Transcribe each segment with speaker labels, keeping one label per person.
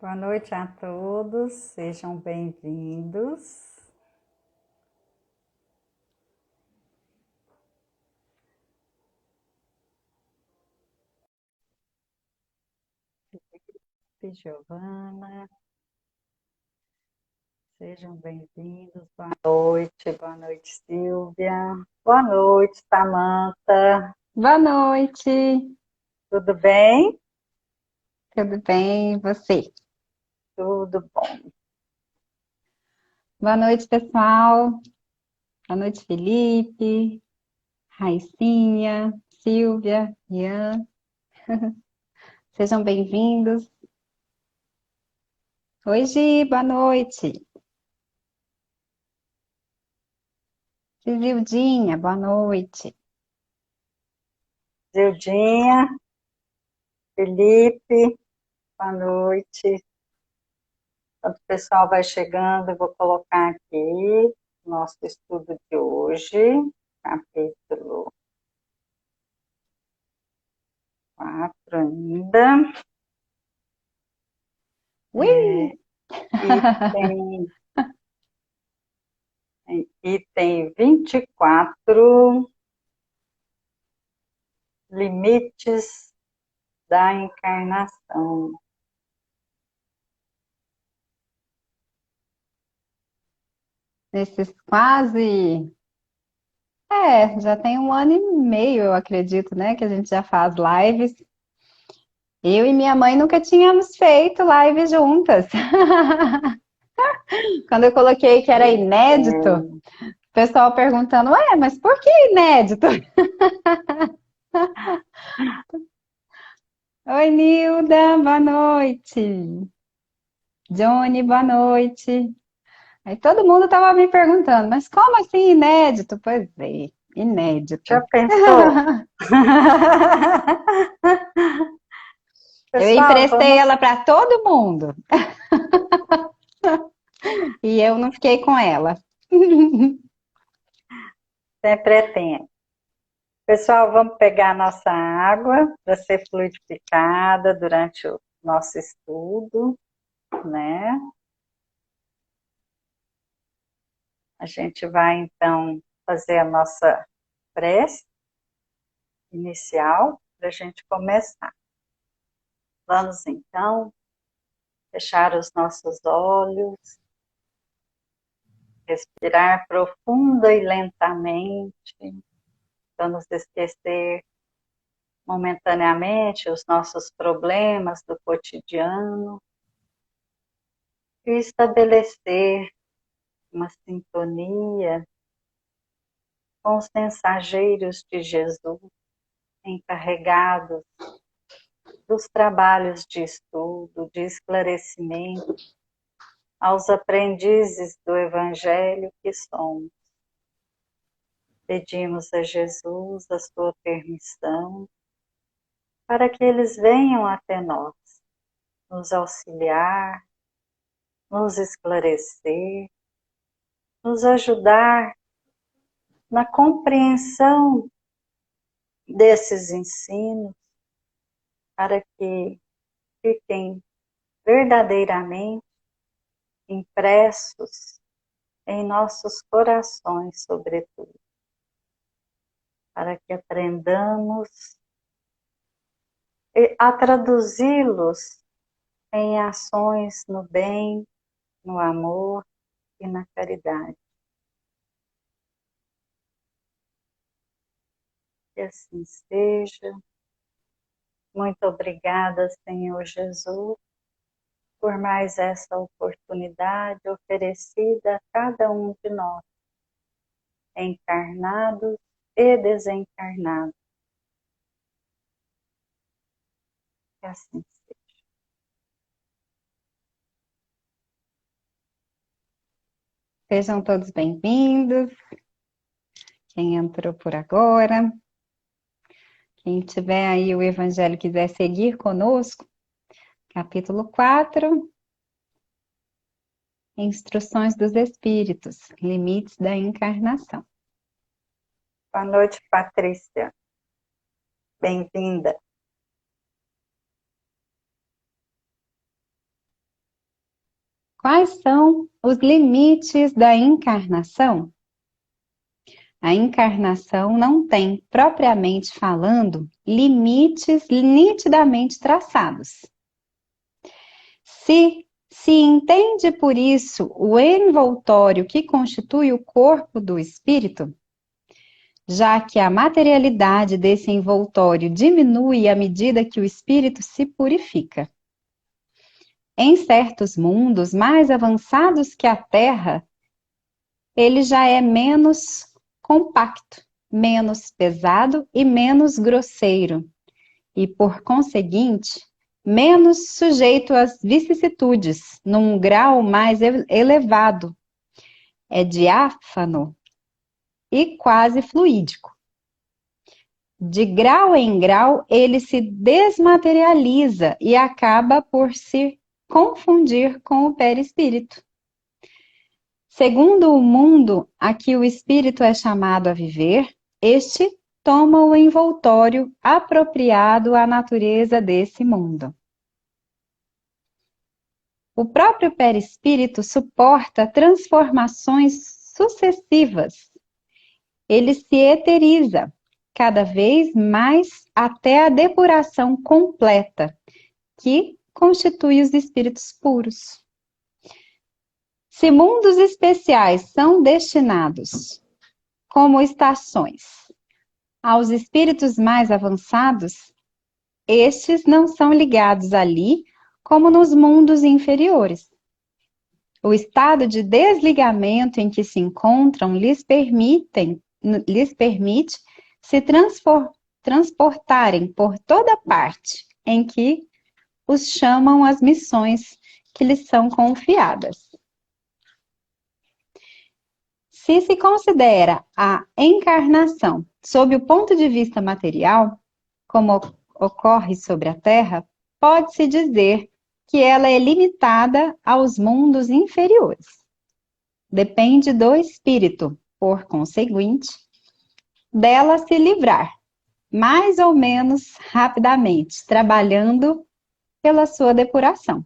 Speaker 1: Boa noite a todos, sejam bem-vindos. Giovana, sejam bem-vindos. Boa noite, Silvia. Boa noite, Samanta.
Speaker 2: Boa noite,
Speaker 1: Tudo bem?
Speaker 2: tudo bem? E você?
Speaker 1: Tudo bom.
Speaker 2: Boa noite, pessoal. Boa noite, Felipe, Raicinha, Silvia, Ian. Sejam bem-vindos. Oi, Gi, boa noite. Cisildinha, boa noite.
Speaker 1: Zildinha, Felipe, boa noite. Enquanto o pessoal vai chegando, eu vou colocar aqui o nosso estudo de hoje, capítulo 4 ainda.
Speaker 2: Ui!
Speaker 1: Item, item 24, limites da encarnação.
Speaker 2: Nesses quase. Já tem um ano e meio, eu acredito, né, que a gente já faz lives. Eu e minha mãe nunca tínhamos feito live juntas. Quando eu coloquei que era inédito, o pessoal perguntando, mas por que inédito? Oi, Nilda, boa noite. Johnny, boa noite. Aí todo mundo estava me perguntando, mas como assim inédito? Pois é,
Speaker 1: Já
Speaker 2: inédito.
Speaker 1: pensou?
Speaker 2: Eu
Speaker 1: Pessoal,
Speaker 2: emprestei
Speaker 1: vamos
Speaker 2: ela para todo mundo e eu não fiquei com ela.
Speaker 1: sempre é tempo. Pessoal, vamos pegar a nossa água para ser fluidificada durante o nosso estudo, né? A gente vai então fazer a nossa prece inicial para a gente começar. Vamos então fechar os nossos olhos, respirar profunda e lentamente, vamos esquecer momentaneamente os nossos problemas do cotidiano e estabelecer uma sintonia com os mensageiros de Jesus encarregados dos trabalhos de estudo, de esclarecimento aos aprendizes do Evangelho que somos. Pedimos a Jesus a sua permissão para que eles venham até nós, nos auxiliar, nos esclarecer, nos ajudar na compreensão desses ensinos, para que fiquem verdadeiramente impressos em nossos corações, sobretudo, para que aprendamos a traduzi-los em ações no bem, no amor e na caridade. Que assim seja. Muito obrigada, Senhor Jesus, por mais essa oportunidade oferecida a cada um de nós, encarnados e desencarnados. Que assim seja.
Speaker 2: Sejam todos bem-vindos. Quem entrou por agora, quem tiver aí o Evangelho e quiser seguir conosco, capítulo 4, Instruções dos Espíritos, Limites da Encarnação.
Speaker 1: Boa noite, Patrícia. Bem-vinda.
Speaker 2: Quais são os limites da encarnação? A encarnação não tem, propriamente falando, limites nitidamente traçados. Se entende por isso o envoltório que constitui o corpo do espírito, já que a materialidade desse envoltório diminui à medida que o espírito se purifica. Em certos mundos mais avançados que a Terra, ele já é menos compacto, menos pesado e menos grosseiro, e, por conseguinte, menos sujeito às vicissitudes, num grau mais elevado. É diáfano e quase fluídico. De grau em grau, ele se desmaterializa e acaba por se confundir com o perispírito. Segundo o mundo a que o espírito é chamado a viver, este toma o envoltório apropriado à natureza desse mundo. O próprio perispírito suporta transformações sucessivas. Ele se eteriza cada vez mais até a depuração completa, que constitui os espíritos puros. Se mundos especiais são destinados, como estações, aos espíritos mais avançados, estes não são ligados ali como nos mundos inferiores. O estado de desligamento em que se encontram lhes permite se transportarem por toda parte em que os chamam as missões que lhes são confiadas. Se considera a encarnação sob o ponto de vista material, como ocorre sobre a Terra, pode-se dizer que ela é limitada aos mundos inferiores. Depende do espírito, por conseguinte, dela se livrar, mais ou menos rapidamente, trabalhando pela sua depuração.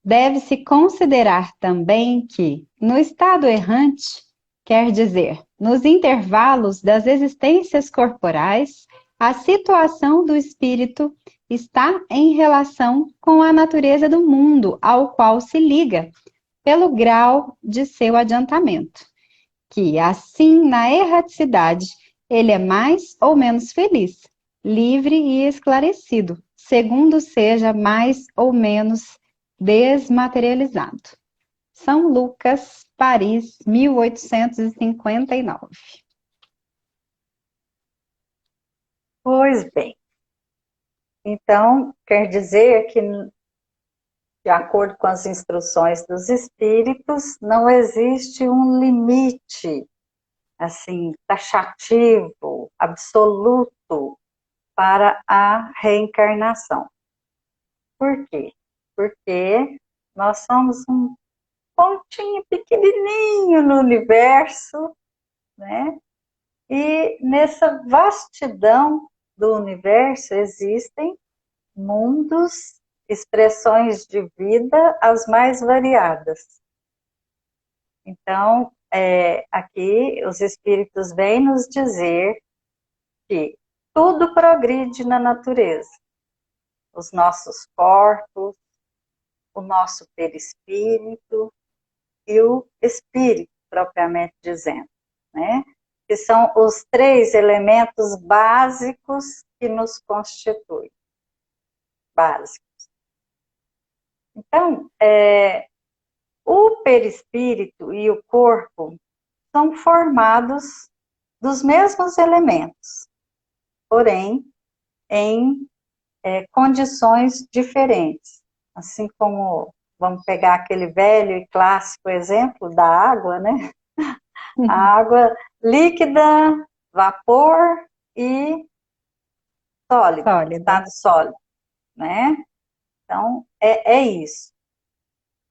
Speaker 2: Deve-se considerar também que, no estado errante, quer dizer, nos intervalos das existências corporais, a situação do espírito está em relação com a natureza do mundo ao qual se liga, pelo grau de seu adiantamento, que, assim, na erraticidade, ele é mais ou menos feliz, livre e esclarecido, segundo seja mais ou menos desmaterializado. São Lucas, Paris, 1859.
Speaker 1: Pois bem, então quer dizer que, de acordo com as instruções dos espíritos, não existe um limite, assim, taxativo, absoluto para a reencarnação. Por quê? Porque nós somos um pontinho pequenininho no universo, né? E nessa vastidão do universo existem mundos, expressões de vida as mais variadas. Então, aqui os espíritos vêm nos dizer que tudo progride na natureza. Os nossos corpos, o nosso perispírito e o espírito, propriamente dizendo, né? Que são os 3 elementos básicos que nos constituem. Básicos. Então, o perispírito e o corpo são formados dos mesmos elementos, porém, em condições diferentes. Assim como, vamos pegar aquele velho e clássico exemplo da água, né? A água líquida, vapor e sólido, estado sólido, né? Então, é isso.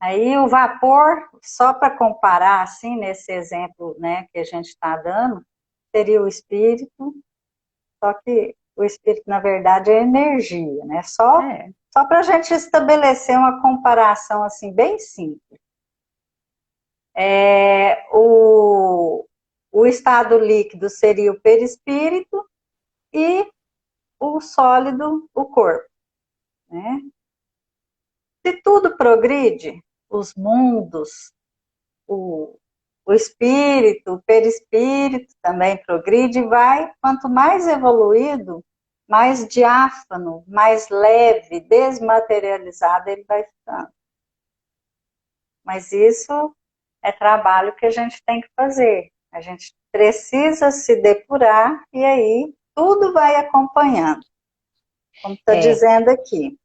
Speaker 1: Aí o vapor, só para comparar, assim, nesse exemplo, né, que a gente está dando, seria o espírito, só que o espírito, na verdade, é energia, né? Só Só para a gente estabelecer uma comparação assim bem simples. O estado líquido seria o perispírito e o sólido, o corpo, né? Se tudo progride, os mundos, o, o espírito, o perispírito também progride, vai, quanto mais evoluído, mais diáfano, mais leve, desmaterializado ele vai ficando. Mas isso é trabalho que a gente tem que fazer. A gente precisa se depurar e aí tudo vai acompanhando, como está
Speaker 2: É,
Speaker 1: dizendo aqui.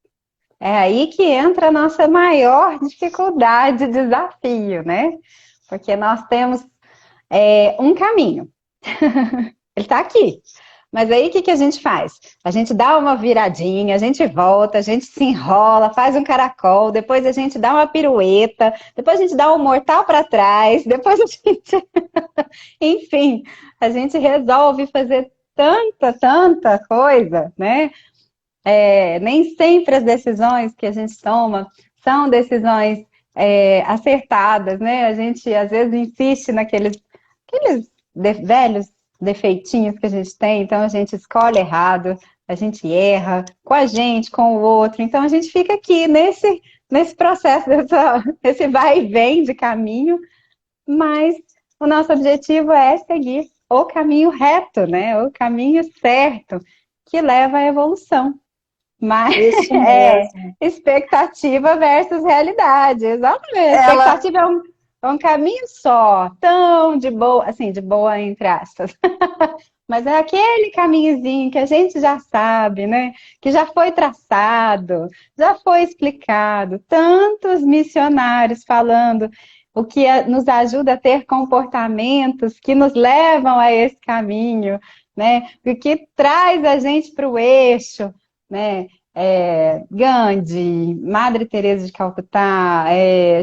Speaker 2: é aí que entra a nossa maior dificuldade, desafio, né? Porque nós temos um caminho. Ele está aqui. Mas aí o que a gente faz? A gente dá uma viradinha, a gente volta, a gente se enrola, faz um caracol, depois a gente dá uma pirueta, depois a gente dá um mortal para trás, depois a gente. Enfim, a gente resolve fazer tanta coisa, né? Nem sempre as decisões que a gente toma são decisões acertadas, né? A gente às vezes insiste aqueles velhos defeitinhos que a gente tem, então a gente escolhe errado, a gente erra com a gente, com o outro, então a gente fica aqui nesse processo, esse vai e vem de caminho, mas o nosso objetivo é seguir o caminho reto, né? O caminho certo que leva à evolução. Mas
Speaker 1: Isso
Speaker 2: é
Speaker 1: mesmo.
Speaker 2: expectativa versus realidade, exatamente.
Speaker 1: Ela
Speaker 2: Expectativa é um caminho só, tão de boa, assim, de boa entre aspas. Mas é aquele caminhozinho que a gente já sabe, né? Que já foi traçado, já foi explicado. Tantos missionários falando o que nos ajuda a ter comportamentos que nos levam a esse caminho, né? O que traz a gente para o eixo, né? Gandhi, Madre Teresa de Calcutá,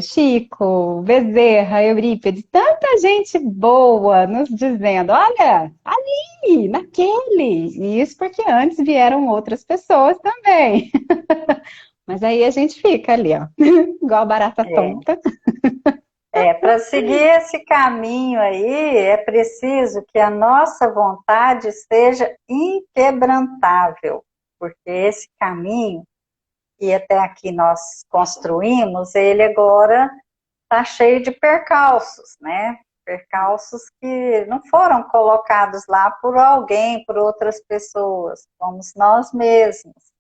Speaker 2: Chico, Bezerra, Eurípides, tanta gente boa nos dizendo, olha, ali, naquele. E isso porque antes vieram outras pessoas também. Mas aí a gente fica ali, ó, igual barata
Speaker 1: é,
Speaker 2: tonta.
Speaker 1: para seguir esse caminho aí, é preciso que a nossa vontade seja inquebrantável, porque esse caminho que até aqui nós construímos, ele agora está cheio de percalços, né? Percalços que não foram colocados lá por alguém, por outras pessoas, somos nós mesmos.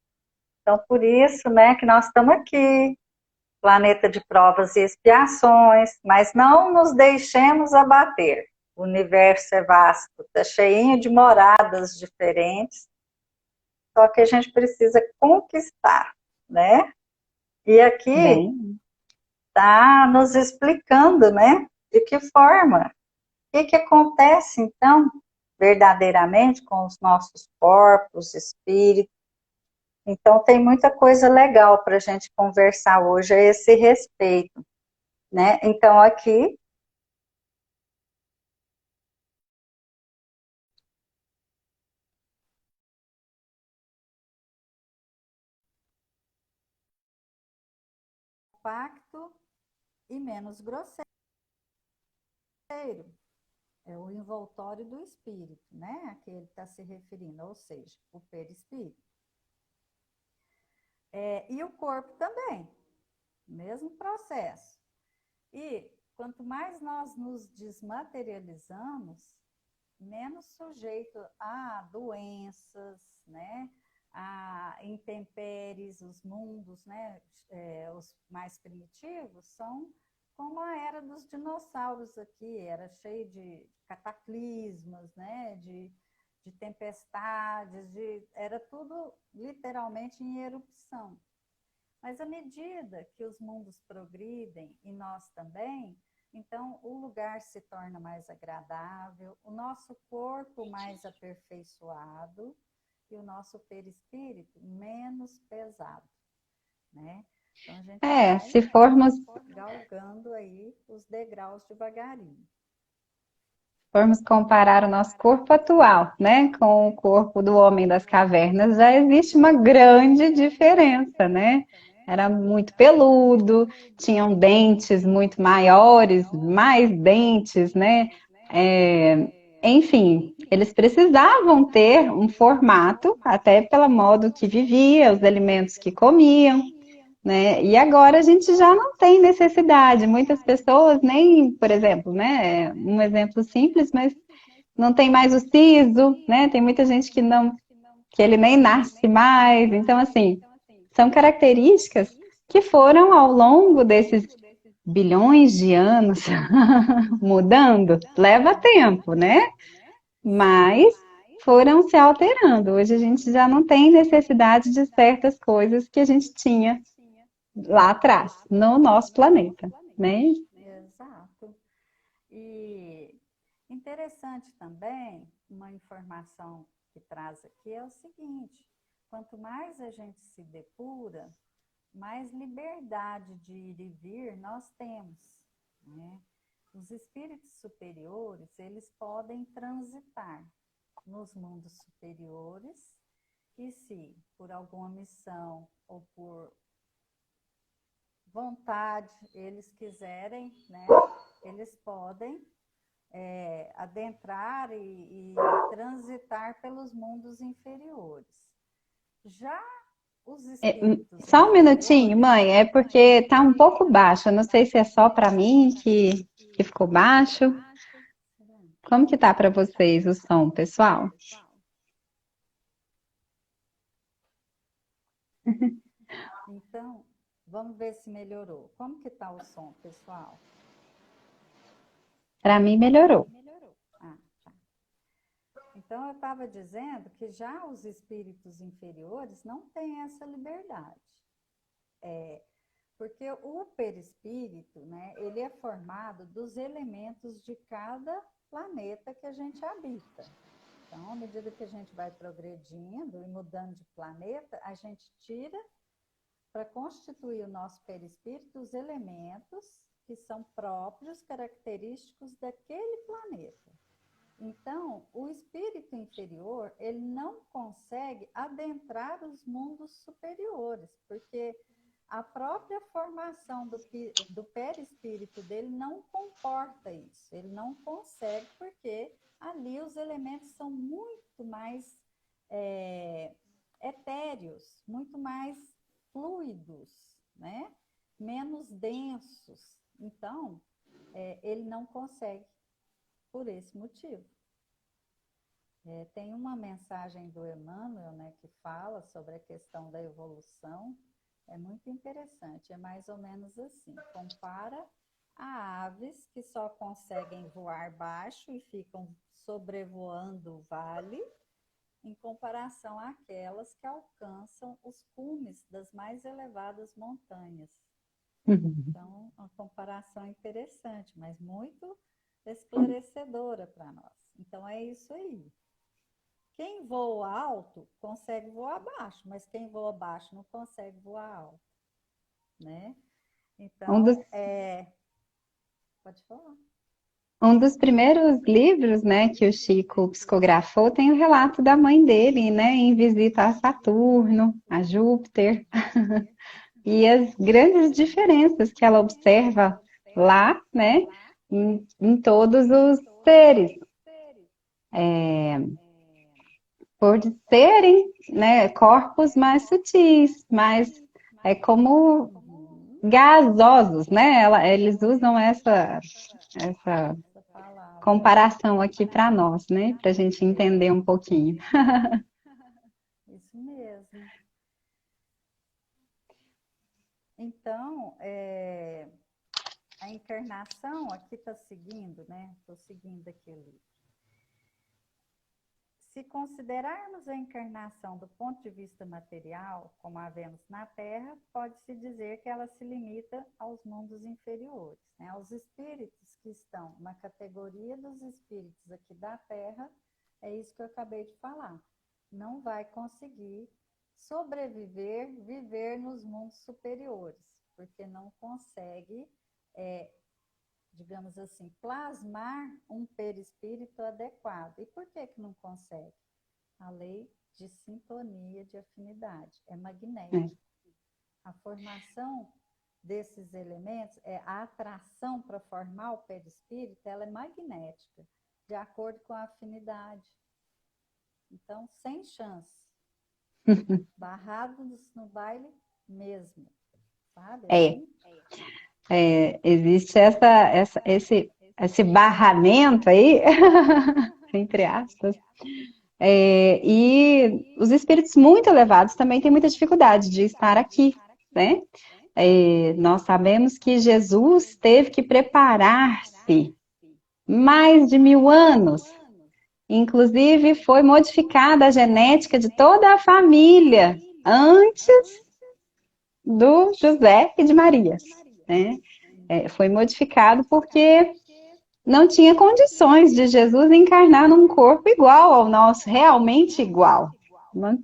Speaker 1: Então, por isso, né, que nós estamos aqui, planeta de provas e expiações, mas não nos deixemos abater. O universo é vasto, está cheinho de moradas diferentes, só que a gente precisa conquistar, né? E aqui
Speaker 2: Bem,
Speaker 1: está nos explicando, né? De que forma, o que acontece então verdadeiramente com os nossos corpos, espíritos. Então tem muita coisa legal para a gente conversar hoje a esse respeito, né? Então aqui compacto e menos grosseiro. É o envoltório do espírito, né? A que ele está se referindo, ou seja, o perispírito. E o corpo também, mesmo processo. E quanto mais nós nos desmaterializamos, menos sujeito a doenças, né? A intempéries, os mundos, né? Os mais primitivos são como a era dos dinossauros aqui, era cheio de cataclismas, né? De tempestades, era tudo literalmente em erupção. Mas à medida que os mundos progridem, e nós também, então o lugar se torna mais agradável, o nosso corpo mais aperfeiçoado e o nosso perispírito menos pesado, né? Então a gente vai
Speaker 2: se formos
Speaker 1: galgando aí os degraus devagarinho.
Speaker 2: formos comparar o nosso corpo atual, né, com o corpo do homem das cavernas, já existe uma grande diferença, né? Era muito peludo, tinham dentes muito maiores, mais dentes, né? É, enfim, eles precisavam ter um formato, até pelo modo que vivia, os alimentos que comiam, né? E agora a gente já não tem necessidade. Muitas pessoas nem, por exemplo, né? Um exemplo simples, mas não tem mais o siso, né? Tem muita gente que não, que ele nem nasce mais. Então, assim, são características que foram ao longo desses bilhões de anos mudando. Leva tempo, né? Mas foram se alterando. Hoje a gente já não tem necessidade de certas coisas que a gente tinha lá atrás, no nosso planeta, né?
Speaker 1: Exato. E interessante também, uma informação que traz aqui é o seguinte: quanto mais a gente se depura, mais liberdade de ir e vir nós temos, né? Os espíritos superiores, eles podem transitar nos mundos superiores e se por alguma missão ou por vontade eles quiserem, né, eles podem adentrar e transitar pelos mundos inferiores. Já os
Speaker 2: É,
Speaker 1: espíritos
Speaker 2: só um minutinho,
Speaker 1: inferiores,
Speaker 2: mãe, é porque tá um pouco baixo. Eu não sei se é só para mim que ficou baixo. Como que tá para vocês o som, pessoal?
Speaker 1: então, vamos ver se melhorou. Como que está o som, pessoal?
Speaker 2: Para mim melhorou.
Speaker 1: Ah, tá. Então, eu estava dizendo que já os espíritos inferiores não têm essa liberdade. Porque o perispírito, né, ele é formado dos elementos de cada planeta que a gente habita. Então, à medida que a gente vai progredindo e mudando de planeta, a gente tira para constituir o nosso perispírito os elementos que são próprios, característicos daquele planeta. Então, o espírito inferior, ele não consegue adentrar os mundos superiores, porque a própria formação do perispírito dele não comporta isso. Ele não consegue, porque ali os elementos são muito mais etéreos, muito mais fluidos, né? Menos densos. Então, ele não consegue por esse motivo. Tem uma mensagem do Emmanuel, né, que fala sobre a questão da evolução, é muito interessante, é mais ou menos assim, compara a aves que só conseguem voar baixo e ficam sobrevoando o vale, em comparação àquelas que alcançam os cumes das mais elevadas montanhas. Então, uma comparação interessante, mas muito esclarecedora para nós. Então, é isso aí. Quem voa alto consegue voar baixo, mas quem voa baixo não consegue voar alto, né?
Speaker 2: Um dos,
Speaker 1: Então, pode falar.
Speaker 2: um dos primeiros livros, né, que o Chico psicografou tem o relato da mãe dele, né, em visita a Saturno, a Júpiter, e as grandes diferenças que ela observa lá, né, em todos os seres. Por serem, né, corpos mais sutis, mais como gasosos, né? Eles usam essa
Speaker 1: Essa palavra.
Speaker 2: comparação aqui para nós, né? Para a gente entender um pouquinho.
Speaker 1: Isso mesmo. Então, a encarnação aqui está seguindo, né? Estou seguindo aqui o livro. Se considerarmos a encarnação do ponto de vista material, como a vemos na Terra, pode-se dizer que ela se limita aos mundos inferiores, né? Aos espíritos que estão na categoria dos espíritos aqui da Terra, é isso que eu acabei de falar. Não vai conseguir sobreviver, viver nos mundos superiores, porque não consegue digamos assim, plasmar um perispírito adequado. E por que não consegue? A lei de sintonia de afinidade é magnética. A formação desses elementos, a atração para formar o perispírito, ela é magnética, de acordo com a afinidade. Então, sem chance. Barrados no baile mesmo, sabe? Assim?
Speaker 2: Existe esse barramento aí, entre aspas, e os espíritos muito elevados também têm muita dificuldade de estar aqui, né? Nós sabemos que Jesus teve que preparar-se mais de 1000 anos. Inclusive, foi modificada a genética de toda a família antes do José e de Maria, né? Foi modificado porque não tinha condições de Jesus encarnar num corpo igual ao nosso, realmente igual.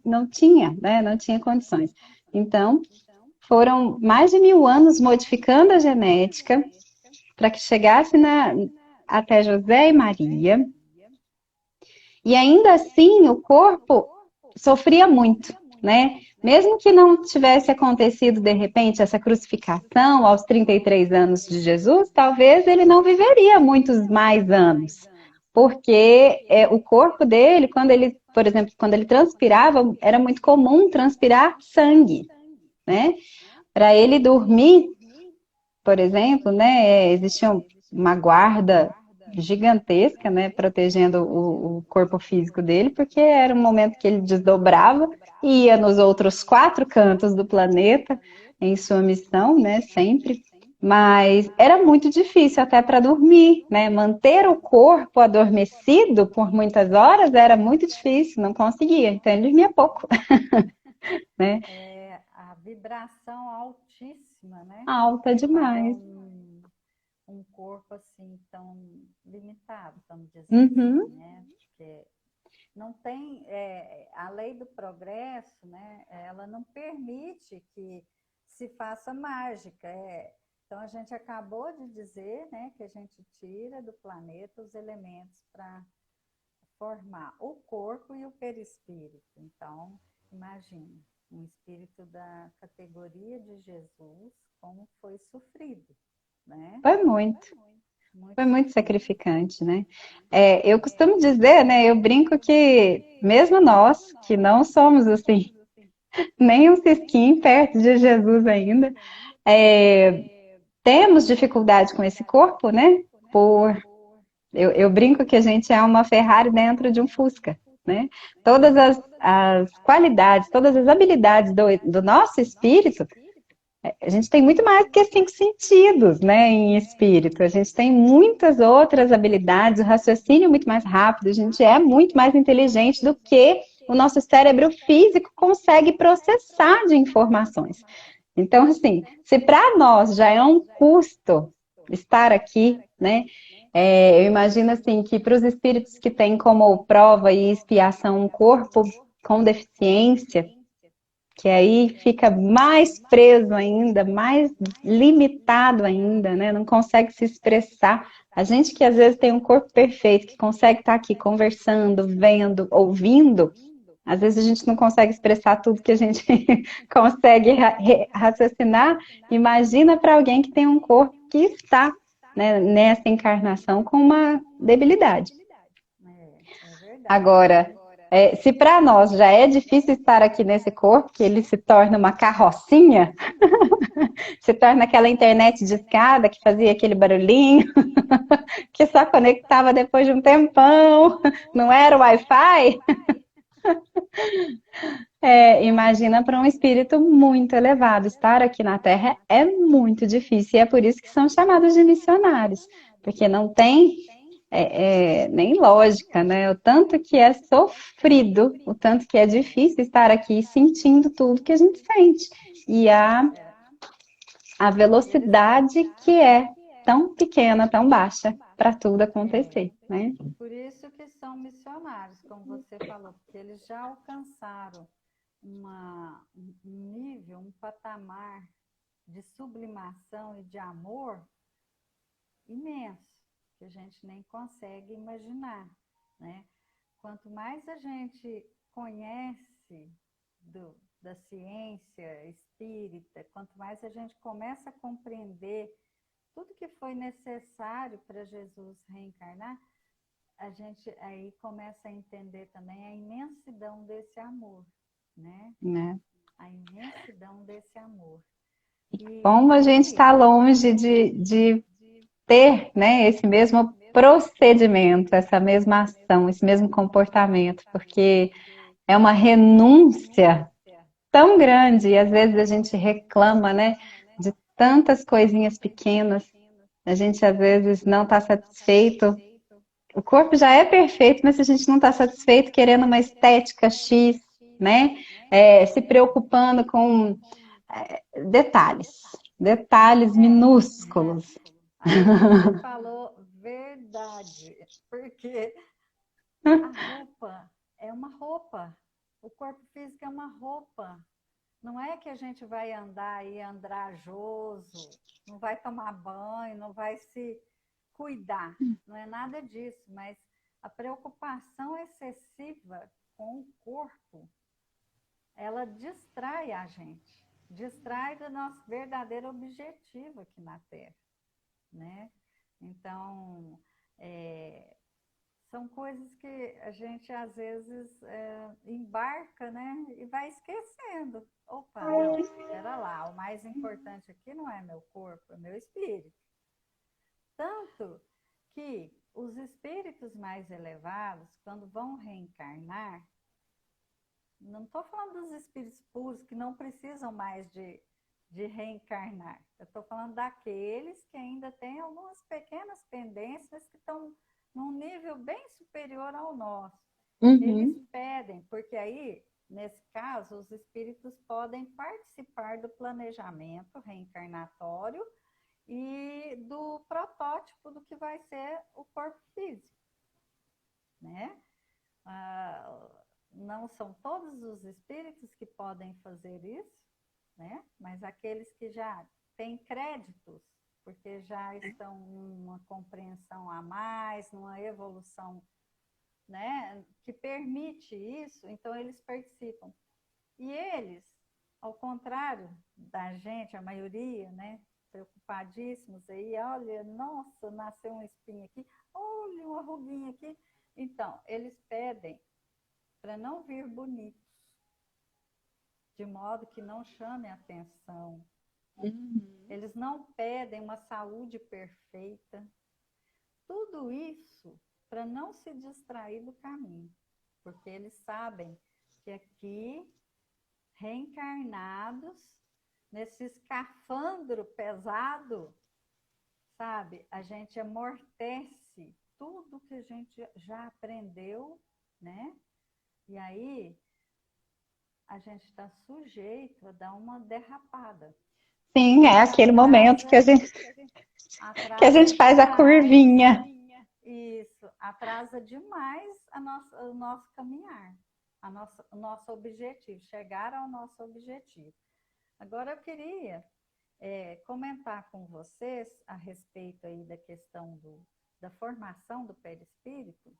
Speaker 2: Não tinha, né? Não tinha condições. Então, foram mais de 1000 anos modificando a genética para que chegasse até José e Maria. E ainda assim, o corpo sofria muito, né? Mesmo que não tivesse acontecido, de repente, essa crucificação aos 33 anos de Jesus, talvez ele não viveria muitos mais anos. Porque o corpo dele, por exemplo, quando ele transpirava, era muito comum transpirar sangue, né? Para ele dormir, por exemplo, né, existia uma guarda gigantesca, né, protegendo o corpo físico dele, porque era um momento que ele desdobrava e ia nos outros 4 cantos do planeta em sua missão, né, sempre. Mas era muito difícil até para dormir, né? Manter o corpo adormecido por muitas horas era muito difícil, não conseguia. Então ele dormia pouco, né?
Speaker 1: A vibração altíssima, né?
Speaker 2: Alta
Speaker 1: Para
Speaker 2: demais.
Speaker 1: um corpo assim tão limitado, vamos dizer
Speaker 2: Uhum.
Speaker 1: assim, né? Porque não tem a lei do progresso, né? Ela não permite que se faça mágica. Então a gente acabou de dizer, né, que a gente tira do planeta os elementos para formar o corpo e o perispírito. Então, imagine um espírito da categoria de Jesus, como foi sofrido, né?
Speaker 2: Foi muito.
Speaker 1: Muito
Speaker 2: Foi muito
Speaker 1: sofrido.
Speaker 2: sacrificante, né? Eu costumo dizer, né? Eu brinco que mesmo nós, que não somos assim, nem um cisquinho perto de Jesus ainda, temos dificuldade com esse corpo, né? Eu brinco que a gente é uma Ferrari dentro de um Fusca, né? Todas as qualidades, todas as habilidades do nosso espírito, a gente tem muito mais que 5 sentidos, né, em espírito. A gente tem muitas outras habilidades, o raciocínio é muito mais rápido, a gente é muito mais inteligente do que o nosso cérebro físico consegue processar de informações. Então, assim, se para nós já é um custo estar aqui, né, eu imagino assim que para os espíritos que têm como prova e expiação um corpo com deficiência, que aí fica mais preso ainda, mais limitado ainda, né? Não consegue se expressar. A gente que às vezes tem um corpo perfeito, que consegue estar aqui conversando, vendo, ouvindo, às vezes a gente não consegue expressar tudo que a gente consegue raciocinar. Imagina para alguém que tem um corpo que está, né, nessa encarnação com uma debilidade.
Speaker 1: É verdade.
Speaker 2: Agora, se para nós já é difícil estar aqui nesse corpo, que ele se torna uma carrocinha, se torna aquela internet de escada que fazia aquele barulhinho, que só conectava depois de um tempão, não era o Wi-Fi. Imagina para um espírito muito elevado. Estar aqui na Terra é muito difícil, e é por isso que são chamados de missionários, porque não tem nem lógica, né? O tanto que é sofrido, o tanto que é difícil estar aqui sentindo tudo que a gente sente. E a velocidade que é tão pequena, tão baixa para tudo acontecer, né?
Speaker 1: Por isso que são missionários, como você falou, porque eles já alcançaram um nível, um patamar de sublimação e de amor imenso, que a gente nem consegue imaginar, né? Quanto mais a gente conhece da ciência espírita, quanto mais a gente começa a compreender tudo que foi necessário para Jesus reencarnar, a gente aí começa a entender também a imensidão desse amor, né?
Speaker 2: né?
Speaker 1: A imensidão desse amor. E
Speaker 2: Como a gente
Speaker 1: aí,
Speaker 2: está longe de ter, né, esse mesmo procedimento, essa mesma ação, esse mesmo comportamento, porque é uma renúncia tão grande e às vezes a gente reclama, né, de tantas coisinhas pequenas, a gente às vezes não está satisfeito. O corpo já é perfeito, mas a gente não está satisfeito querendo uma estética X, né? Se preocupando com detalhes, detalhes minúsculos.
Speaker 1: aí você falou verdade, porque a roupa é uma roupa, o corpo físico é uma roupa. Não é que a gente vai andar aí andrajoso, não vai tomar banho, não vai se cuidar. Não é nada disso, mas a preocupação excessiva com o corpo, ela distrai a gente, distrai do nosso verdadeiro objetivo aqui na Terra, né? Então, são coisas que a gente às vezes embarca, né? E vai esquecendo. Opa, não, espera lá, o mais importante aqui não é meu corpo, é meu espírito. Tanto que os espíritos mais elevados, quando vão reencarnar, não estou falando dos espíritos puros que não precisam mais de reencarnar. Eu estou falando daqueles que ainda têm algumas pequenas pendências que estão num nível bem superior ao nosso. Eles pedem, porque aí, nesse caso, os espíritos podem participar do planejamento reencarnatório e do protótipo do que vai ser o corpo físico, né? Não são todos os espíritos que podem fazer isso, né? Mas aqueles que já têm créditos, porque já estão numa compreensão a mais, numa evolução, né, que permite isso, então eles participam. E eles, ao contrário da gente, a maioria, né, preocupadíssimos aí, olha, nossa, nasceu um espinho aqui, olha, uma ruguinha aqui. Então, eles pedem para não vir bonitos, de modo que não chame atenção. Eles não pedem uma saúde perfeita. Tudo isso para não se distrair do caminho, porque eles sabem que aqui, reencarnados, nesse escafandro pesado, sabe, a gente amortece tudo que a gente já aprendeu, né? E aí a gente está sujeito a dar uma derrapada.
Speaker 2: Sim, é aquele momento que a
Speaker 1: Atrasa
Speaker 2: gente faz a
Speaker 1: demais.
Speaker 2: curvinha.
Speaker 1: Isso, atrasa demais o nosso caminhar, o nosso objetivo, chegar ao nosso objetivo. Agora eu queria comentar com vocês a respeito aí da questão da formação do perispírito,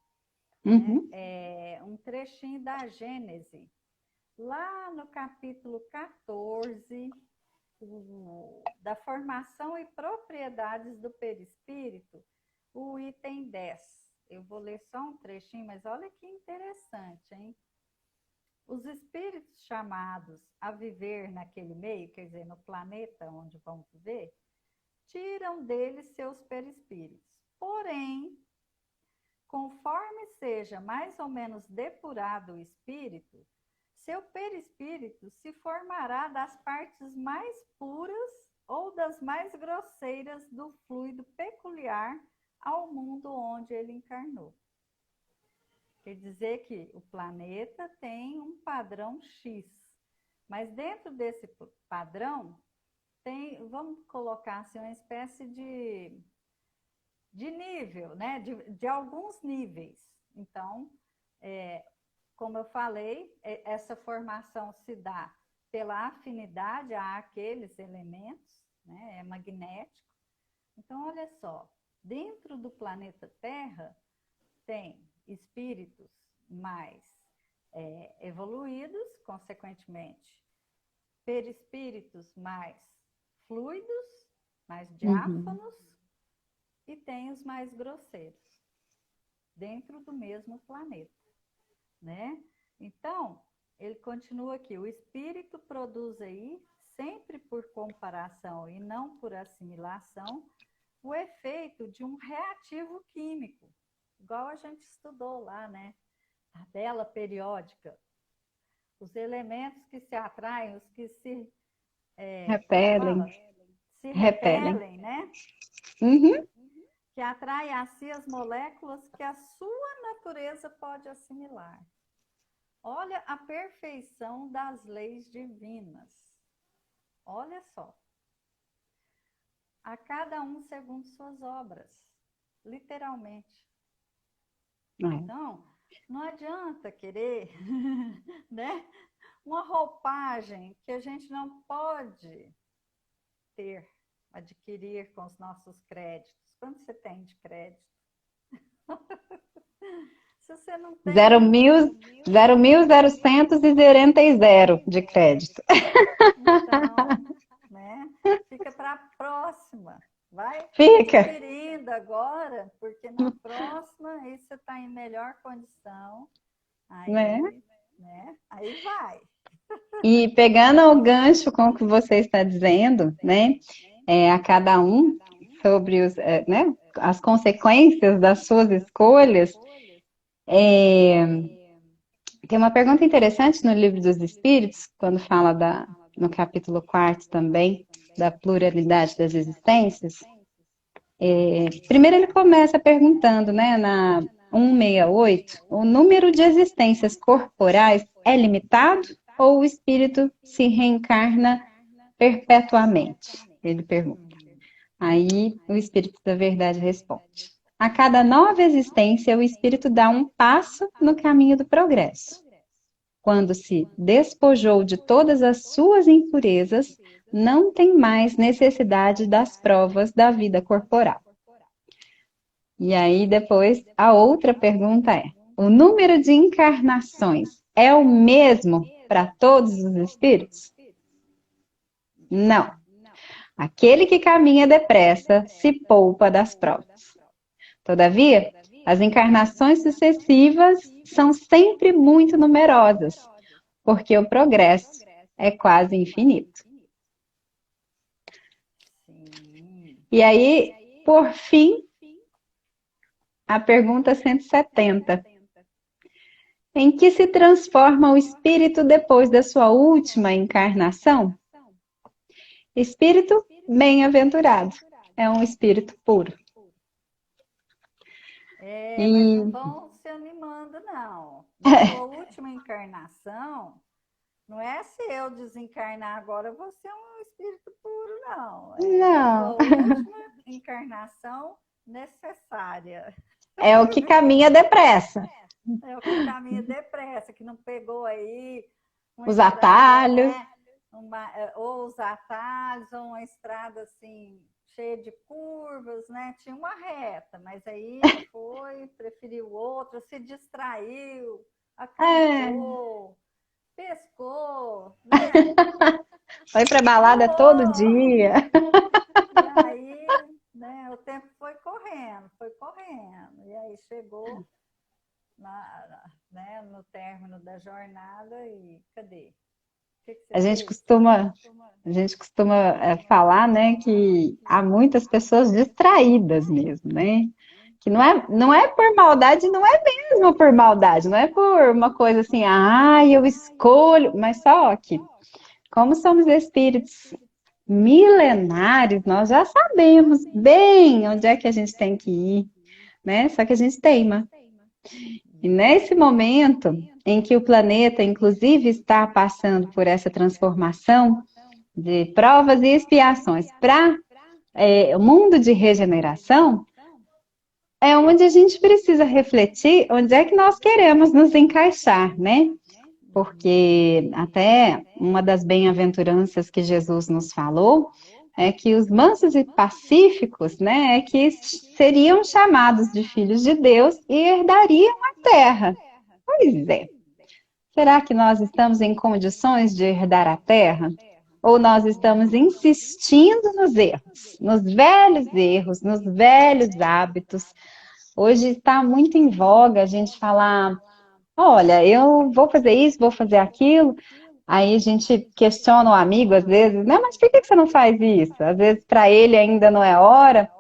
Speaker 1: né? Um trechinho da Gênese, lá no capítulo 14, da formação e propriedades do perispírito, o item 10. Eu vou ler só um trechinho, mas olha que interessante, hein? Os espíritos chamados a viver naquele meio, quer dizer, no planeta onde vão viver, tiram deles seus perispíritos. Porém, conforme seja mais ou menos depurado o espírito, seu perispírito se formará das partes mais puras ou das mais grosseiras do fluido peculiar ao mundo onde ele encarnou. Quer dizer que o planeta tem um padrão X, mas dentro desse padrão tem, vamos colocar assim, uma espécie de nível, né? De alguns níveis. Então, como eu falei, essa formação se dá pela afinidade àqueles elementos, né? É magnético. Então, olha só, Dentro do planeta Terra, tem espíritos mais evoluídos, consequentemente, perispíritos mais fluidos, mais diáfanos, e tem os mais grosseiros, dentro do mesmo planeta, né? Então, ele continua aqui, o espírito produz aí, sempre por comparação e não por assimilação, o efeito de um reativo químico, igual a gente estudou lá, né? Tabela periódica. Os elementos que se atraem, os que se
Speaker 2: repelem,
Speaker 1: se repelem, né? Que atraem a si as moléculas que a sua natureza pode assimilar. Olha a perfeição das leis divinas. Olha só. A cada um segundo suas obras, literalmente. Então, não adianta querer, né, uma roupagem que a gente não pode adquirir com os nossos créditos. Quanto você tem de crédito? Se você não tem...
Speaker 2: 0.000 de crédito.
Speaker 1: Então, né, fica para a próxima. Vai adquirindo agora, porque na próxima aí você está em melhor condição. Aí, né? Aí vai.
Speaker 2: E pegando o gancho com o que você está dizendo, né? A cada um sobre né, as consequências das suas escolhas. Tem uma pergunta interessante no Livro dos Espíritos, quando fala no capítulo 4 também, da pluralidade das existências. Primeiro ele começa perguntando, né, na 168, o número de existências corporais é limitado ou o espírito se reencarna perpetuamente? Ele pergunta. Aí o espírito da verdade responde. A cada nova existência, o espírito dá um passo no caminho do progresso. Quando se despojou de todas as suas impurezas, não tem mais necessidade das provas da vida corporal. E aí depois a outra pergunta é: o número de encarnações é o mesmo para todos os espíritos? Não. Aquele que caminha depressa se poupa das provas. Todavia, as encarnações sucessivas são sempre muito numerosas, porque o progresso é quase infinito. E aí, por fim, a pergunta 170. Em que se transforma o espírito depois da sua última encarnação? Espírito bem-aventurado. É um espírito puro.
Speaker 1: Mas não vão se animando, não. Na sua última encarnação, não é se eu desencarnar agora, eu vou ser um espírito puro, não.
Speaker 2: Não.
Speaker 1: A sua última encarnação necessária.
Speaker 2: É o que caminha depressa.
Speaker 1: É o que caminha depressa, que não pegou aí
Speaker 2: os atalhos.
Speaker 1: Né? Ou os atalhos, ou uma estrada assim, cheia de curvas, né? Tinha uma reta, mas aí preferiu outra, se distraiu, acampou, pescou, né?
Speaker 2: Foi pra balada todo dia.
Speaker 1: E aí, né, o tempo foi correndo. E aí chegou né, no término da jornada e cadê?
Speaker 2: A gente costuma falar, né, que há muitas pessoas distraídas mesmo, né? Que não é por maldade, não é mesmo por maldade, não é por uma coisa assim, eu escolho, mas só que, como somos espíritos milenares, nós já sabemos bem onde é que a gente tem que ir, né? Só que a gente teima. E nesse momento em que o planeta, inclusive, está passando por essa transformação de provas e expiações para o mundo de regeneração, é onde a gente precisa refletir onde é que nós queremos nos encaixar, né? Porque até uma das bem-aventuranças que Jesus nos falou é que os mansos e pacíficos, né, é que seriam chamados de filhos de Deus e herdariam a terra. Pois é. Será que nós estamos em condições de herdar a terra? Ou nós estamos insistindo nos velhos, nos velhos hábitos? Hoje está muito em voga a gente falar: olha, eu vou fazer isso, vou fazer aquilo. Aí a gente questiona o amigo às vezes, né? Mas por que você não faz isso? Às vezes para ele ainda não é hora.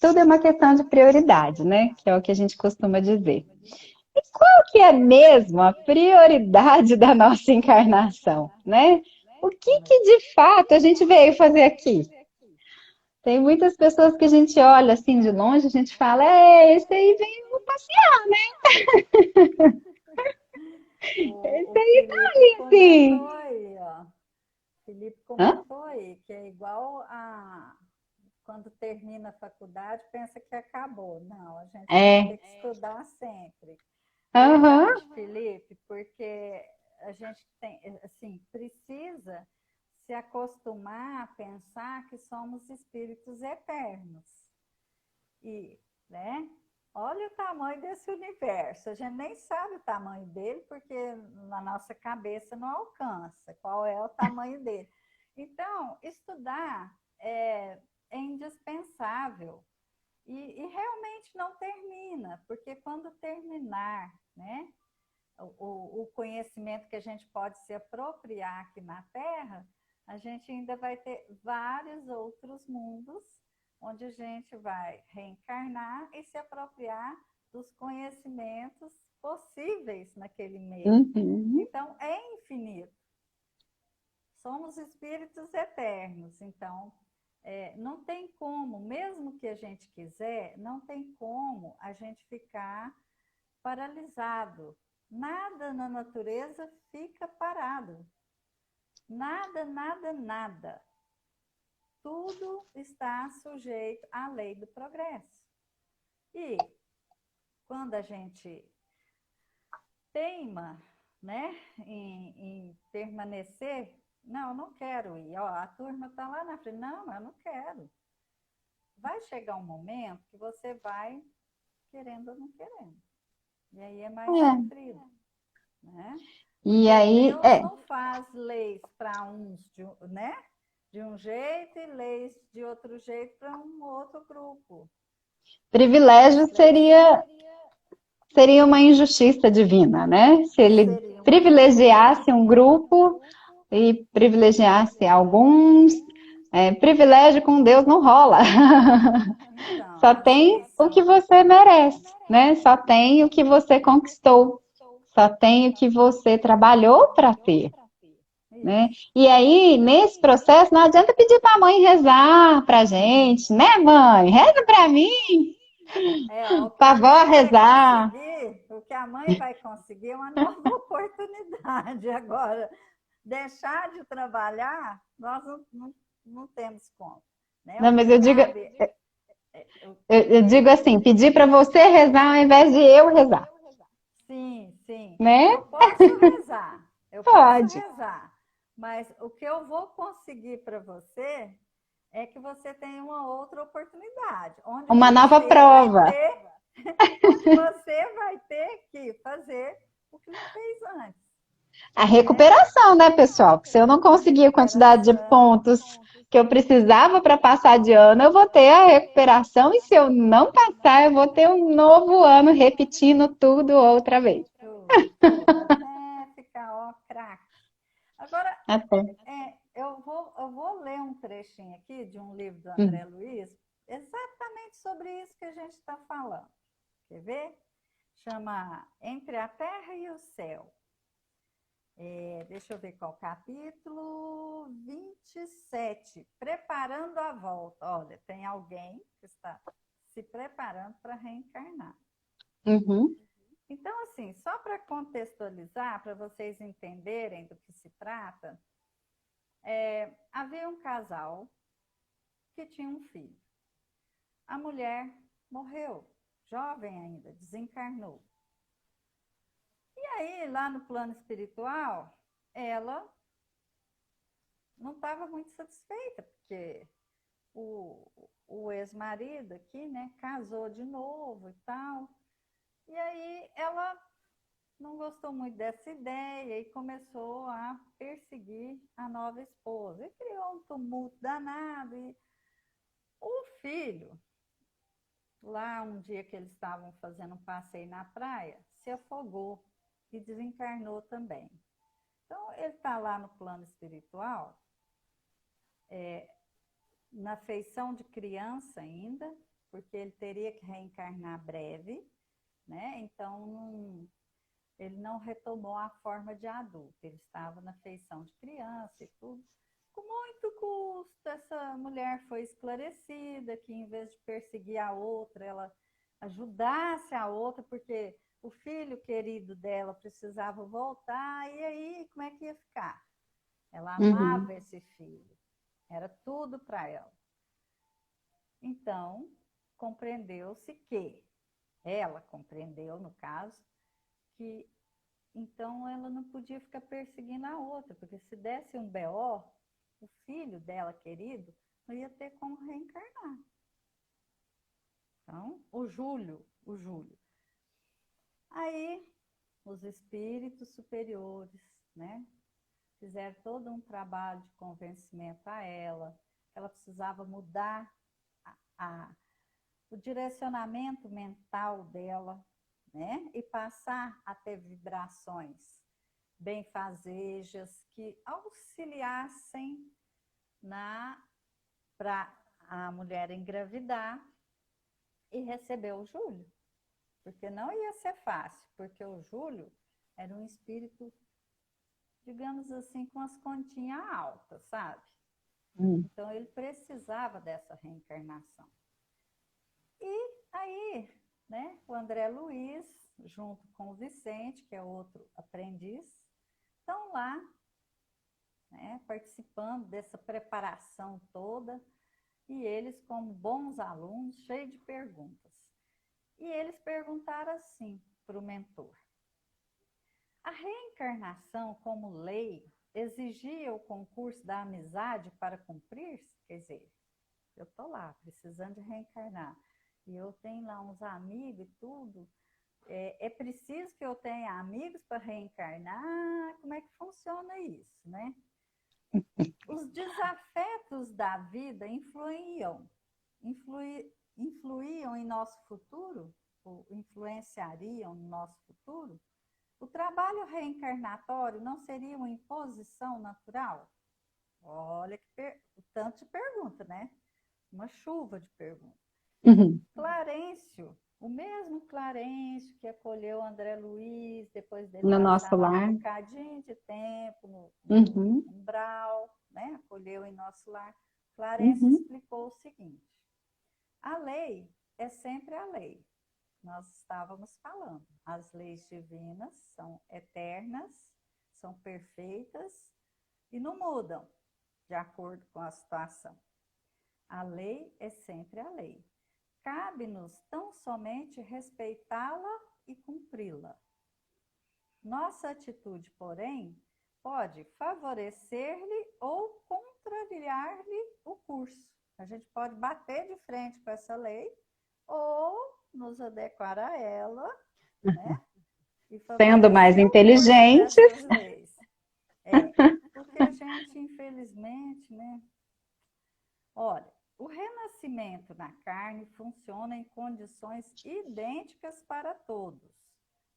Speaker 2: Tudo é uma questão de prioridade, né? Que é o que a gente costuma dizer. E qual que é mesmo a prioridade da nossa encarnação, né? O que que de fato a gente veio fazer aqui? Tem muitas pessoas que a gente olha assim de longe, a gente fala, esse aí veio passear, né? Esse
Speaker 1: O
Speaker 2: aí tá
Speaker 1: Felipe
Speaker 2: aí,
Speaker 1: comentou
Speaker 2: sim.
Speaker 1: aí, ó. Felipe
Speaker 2: Hã?
Speaker 1: comentou aí que é igual a quando termina a faculdade, pensa que acabou. Não, a gente vai
Speaker 2: É.
Speaker 1: ter que estudar sempre.
Speaker 2: Aham.
Speaker 1: Verdade, Felipe, porque a gente tem, assim, precisa se acostumar a pensar que somos espíritos eternos. E, né? Olha o tamanho desse universo. A gente nem sabe o tamanho dele, porque na nossa cabeça não alcança qual é o tamanho dele. Então, estudar é indispensável. E realmente não termina, porque quando terminar, né, o conhecimento que a gente pode se apropriar aqui na Terra, a gente ainda vai ter vários outros mundos onde a gente vai reencarnar e se apropriar dos conhecimentos possíveis naquele meio.
Speaker 2: Uhum.
Speaker 1: Então, é infinito. Somos espíritos eternos, então não tem como, mesmo que a gente quiser, não tem como a gente ficar paralisado. Nada na natureza fica parado. Nada, nada, nada. Tudo está sujeito à lei do progresso. E quando a gente teima, né, em permanecer, não quero ir. Ó, a turma está lá na frente. Não, eu não quero. Vai chegar um momento que você vai querendo ou não querendo. E aí é mais
Speaker 2: É.
Speaker 1: sofrido, né?
Speaker 2: E
Speaker 1: Porque
Speaker 2: aí,
Speaker 1: Deus não faz leis para uns, né? De um jeito e leis de outro jeito para um outro grupo.
Speaker 2: privilégio
Speaker 1: As leis
Speaker 2: seria uma injustiça divina, né? Se ele
Speaker 1: seriam uma
Speaker 2: privilegiasse
Speaker 1: injustiça.
Speaker 2: um grupo e privilegiasse alguns, privilégio com Deus não rola.
Speaker 1: Então,
Speaker 2: Só
Speaker 1: as
Speaker 2: tem
Speaker 1: leis
Speaker 2: o que
Speaker 1: são
Speaker 2: você merece, né? Só tem o que você conquistou, só tem o que você trabalhou para ter, né?
Speaker 1: isso.
Speaker 2: E aí, nesse processo, não adianta pedir para a mãe rezar para gente, né, mãe? Reza para mim,
Speaker 1: O que
Speaker 2: para a
Speaker 1: a
Speaker 2: avó
Speaker 1: mãe vai
Speaker 2: rezar.
Speaker 1: conseguir, o que a mãe vai conseguir é uma nova oportunidade. Agora, deixar de trabalhar, nós não temos como. Né? O
Speaker 2: Não,
Speaker 1: que
Speaker 2: mas eu digo,
Speaker 1: cabe,
Speaker 2: eu
Speaker 1: diga.
Speaker 2: digo assim, pedir para você rezar ao invés de eu rezar,
Speaker 1: Sim, sim.
Speaker 2: né?
Speaker 1: Eu posso rezar, eu posso
Speaker 2: Pode.
Speaker 1: rezar, mas o que eu vou conseguir para você é que você tenha uma outra oportunidade,
Speaker 2: Uma nova prova.
Speaker 1: onde você vai ter que fazer o que não fez antes,
Speaker 2: A
Speaker 1: né?
Speaker 2: recuperação, né, pessoal? Porque se eu não
Speaker 1: A
Speaker 2: conseguir a quantidade de
Speaker 1: recuperação,
Speaker 2: pontos que eu precisava para passar de ano, eu vou ter a recuperação. E se eu não passar, eu vou ter um novo ano repetindo tudo outra vez.
Speaker 1: tudo, tudo, até ficar ó, craque. Agora,
Speaker 2: Até.
Speaker 1: eu vou ler um trechinho aqui de um livro do André Luiz, exatamente sobre isso que a gente está falando. Quer ver? Chama Entre a Terra e o Céu. Deixa eu ver qual capítulo. 27. Preparando a volta. Olha, tem alguém que está se preparando para reencarnar.
Speaker 2: Uhum.
Speaker 1: Então, assim, só para contextualizar, para vocês entenderem do que se trata, havia um casal que tinha um filho. A mulher morreu, jovem ainda, desencarnou. E aí, lá no plano espiritual, ela não estava muito satisfeita, porque o ex-marido aqui, né, casou de novo e tal. E aí ela não gostou muito dessa ideia e começou a perseguir a nova esposa. E criou um tumulto danado. E o filho, lá um dia que eles estavam fazendo um passeio na praia, se afogou e desencarnou também. Então, ele está lá no plano espiritual, na feição de criança ainda, porque ele teria que reencarnar breve, né? Então, ele não retomou a forma de adulto, ele estava na feição de criança e tudo. Com muito custo, essa mulher foi esclarecida que, em vez de perseguir a outra, ela ajudasse a outra, porque o filho querido dela precisava voltar, e aí como é que ia ficar? Ela amava esse filho, era tudo para ela. Então, compreendeu-se que, ela compreendeu, no caso, que então ela não podia ficar perseguindo a outra, porque se desse um BO, o filho dela querido não ia ter como reencarnar. Então, o Júlio. Aí, os espíritos superiores, né, fizeram todo um trabalho de convencimento a ela, que ela precisava mudar o direcionamento mental dela, né, e passar a ter vibrações benfazejas que auxiliassem para a mulher engravidar e receber o Júlio. Porque não ia ser fácil, porque o Júlio era um espírito, digamos assim, com as continhas altas, sabe? Então ele precisava dessa reencarnação. E aí, né, o André Luiz, junto com o Vicente, que é outro aprendiz, estão lá, né, participando dessa preparação toda, e eles, como bons alunos, cheios de perguntas. E eles perguntaram assim para o mentor: a reencarnação como lei exigia o concurso da amizade para cumprir-se? Quer dizer, eu estou lá, precisando de reencarnar, e eu tenho lá uns amigos e tudo, é preciso que eu tenha amigos para reencarnar? Como é que funciona isso, né? Os desafetos da vida influíam em nosso futuro? Ou influenciariam no nosso futuro? O trabalho reencarnatório não seria uma imposição natural? Olha o tanto de pergunta, né? Uma chuva de perguntas. Clarencio, o mesmo Clarencio que acolheu André Luiz, depois dele
Speaker 2: No
Speaker 1: passar
Speaker 2: nosso
Speaker 1: lá
Speaker 2: lar.
Speaker 1: um bocadinho de tempo no umbral, né? Acolheu em nosso lar. Clarencio explicou o seguinte: a lei é sempre a lei. Nós estávamos falando, as leis divinas são eternas, são perfeitas e não mudam de acordo com a situação. A lei é sempre a lei. Cabe-nos tão somente respeitá-la e cumpri-la. Nossa atitude, porém, pode favorecer-lhe ou contrariar-lhe o curso. A gente pode bater de frente com essa lei ou nos adequar a ela, né? E
Speaker 2: Sendo mais
Speaker 1: favorecer o curso
Speaker 2: inteligentes.
Speaker 1: dessas leis. Porque a gente, infelizmente, né? Olha, o renascimento na carne funciona em condições idênticas para todos.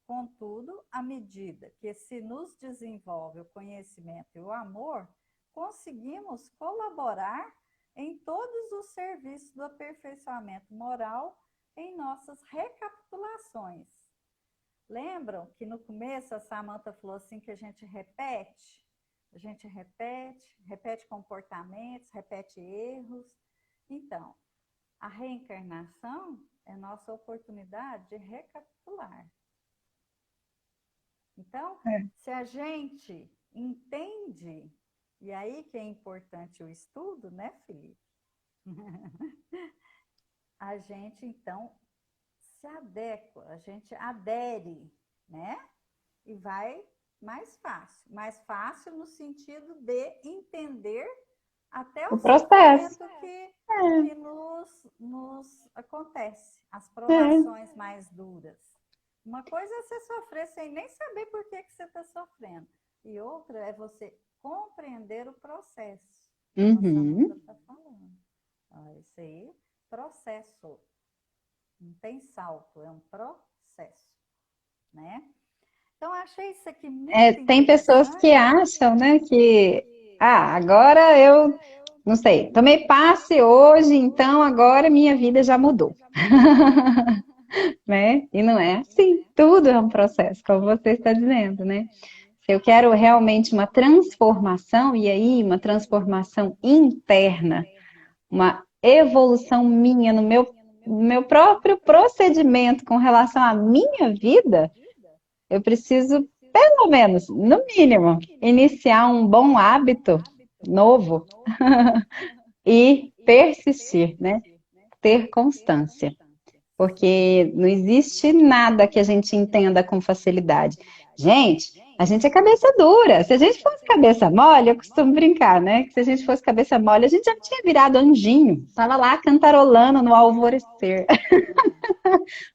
Speaker 1: Contudo, à medida que se nos desenvolve o conhecimento e o amor, conseguimos colaborar em todos os serviços do aperfeiçoamento moral em nossas recapitulações. Lembram que no começo a Samantha falou assim que a gente repete? A gente repete comportamentos, repete erros. Então, a reencarnação é nossa oportunidade de recapitular. Então, se a gente entende, e aí que é importante o estudo, né, Felipe? A gente, então, se adequa, a gente adere, né? E vai mais fácil. Mais fácil no sentido de entender até
Speaker 2: o
Speaker 1: o
Speaker 2: processo.
Speaker 1: sofrimento que nos acontece, as
Speaker 2: É.
Speaker 1: provações mais duras. Uma coisa é você sofrer sem nem saber por que você está sofrendo. E outra é você compreender o processo, como a Samanta
Speaker 2: Uhum.
Speaker 1: está falando. Isso aí, processo. Não tem salto, é um processo, né? Então, achei isso aqui muito
Speaker 2: Tem pessoas que
Speaker 1: interessante.
Speaker 2: acham, né, que agora eu não sei, tomei passe hoje, então agora minha vida já mudou, né? E não é assim, tudo é um processo, como você está dizendo, né? Se eu quero realmente uma transformação, e aí uma transformação interna, uma evolução minha no meu próprio procedimento com relação à minha vida, eu preciso, pelo menos, no mínimo, iniciar um bom hábito novo e persistir, né? Ter constância. Porque não existe nada que a gente entenda com facilidade. Gente, a gente é cabeça dura. Se a gente fosse cabeça mole, eu costumo brincar, né? Que se a gente fosse cabeça mole, a gente já tinha virado anjinho. Tava lá cantarolando no alvorecer.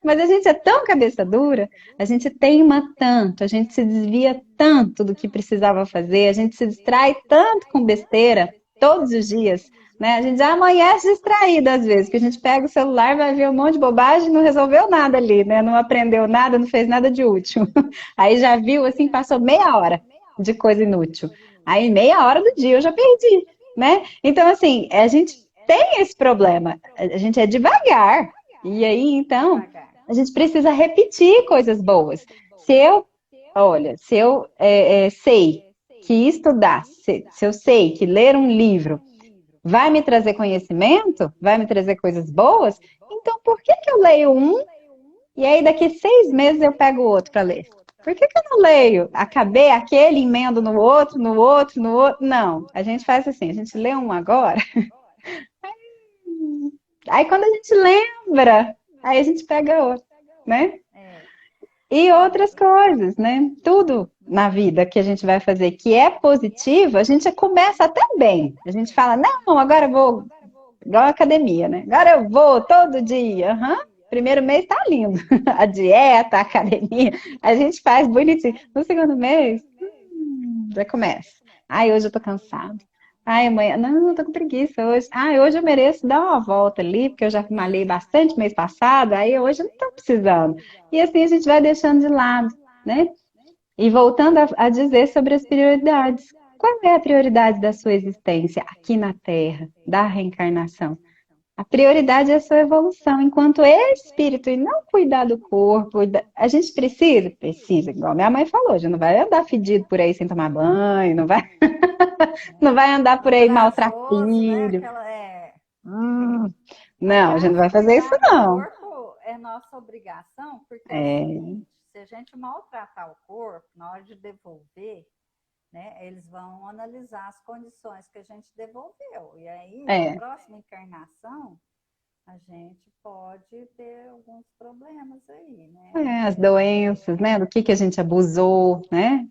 Speaker 2: Mas a gente é tão cabeça dura, a gente teima tanto, a gente se desvia tanto do que precisava fazer, a gente se distrai tanto com besteira todos os dias, né? A gente já amanhece distraído às vezes, que a gente pega o celular, vai ver um monte de bobagem, não resolveu nada ali, né? Não aprendeu nada, não fez nada de útil. Aí já viu, assim, passou meia hora de coisa inútil. Aí meia hora do dia eu já perdi, né? Então, assim, a gente tem esse problema, a gente é devagar. E aí, então,
Speaker 1: Devagar.
Speaker 2: a gente precisa repetir coisas boas. Se eu sei que estudar, se eu sei que ler um livro vai me trazer conhecimento, vai me trazer coisas boas, então por que que eu leio um e aí daqui 6 meses eu pego o outro para ler? Por que que eu não leio? Acabei aquele, emendo no outro, no outro, no outro? Não, a gente faz assim, a gente lê um agora, aí quando a gente lembra, aí a gente pega outro, né?
Speaker 1: É.
Speaker 2: E
Speaker 1: Olha,
Speaker 2: outras coisas, né? Tudo na vida que a gente vai fazer que é positivo, a gente começa até bem. A gente fala, não, agora eu vou, igual a academia, né? Agora eu vou todo dia. Uhum. Primeiro mês tá lindo. A dieta, a academia, a gente faz bonitinho. No segundo mês, já começa. Ai, hoje eu tô cansado. Ai, amanhã, não, eu tô com preguiça hoje. Ai, hoje eu mereço dar uma volta ali, porque eu já malhei bastante mês passado, aí hoje eu não tô precisando. E assim a gente vai deixando de lado, né? E voltando a dizer sobre as prioridades. Qual é a prioridade da sua existência aqui na Terra, da reencarnação? A prioridade é a sua evolução enquanto espírito e não cuidar do corpo. A gente precisa, igual minha mãe falou, já não vai andar fedido por aí sem tomar banho, não vai, não vai andar por aí maltratar
Speaker 1: corajoso, né?
Speaker 2: filho.
Speaker 1: Aquela é.
Speaker 2: Hum, não, a gente não
Speaker 1: Aliás,
Speaker 2: vai fazer isso
Speaker 1: cuidar do
Speaker 2: não.
Speaker 1: corpo é nossa obrigação, porque é o
Speaker 2: É,
Speaker 1: seguinte: se a gente maltratar o corpo, na hora de devolver, né, eles vão analisar as condições que a gente devolveu. E aí, na
Speaker 2: é,
Speaker 1: próxima encarnação, a gente pode ter alguns problemas aí, né?
Speaker 2: as doenças, né? Do que a gente abusou, né?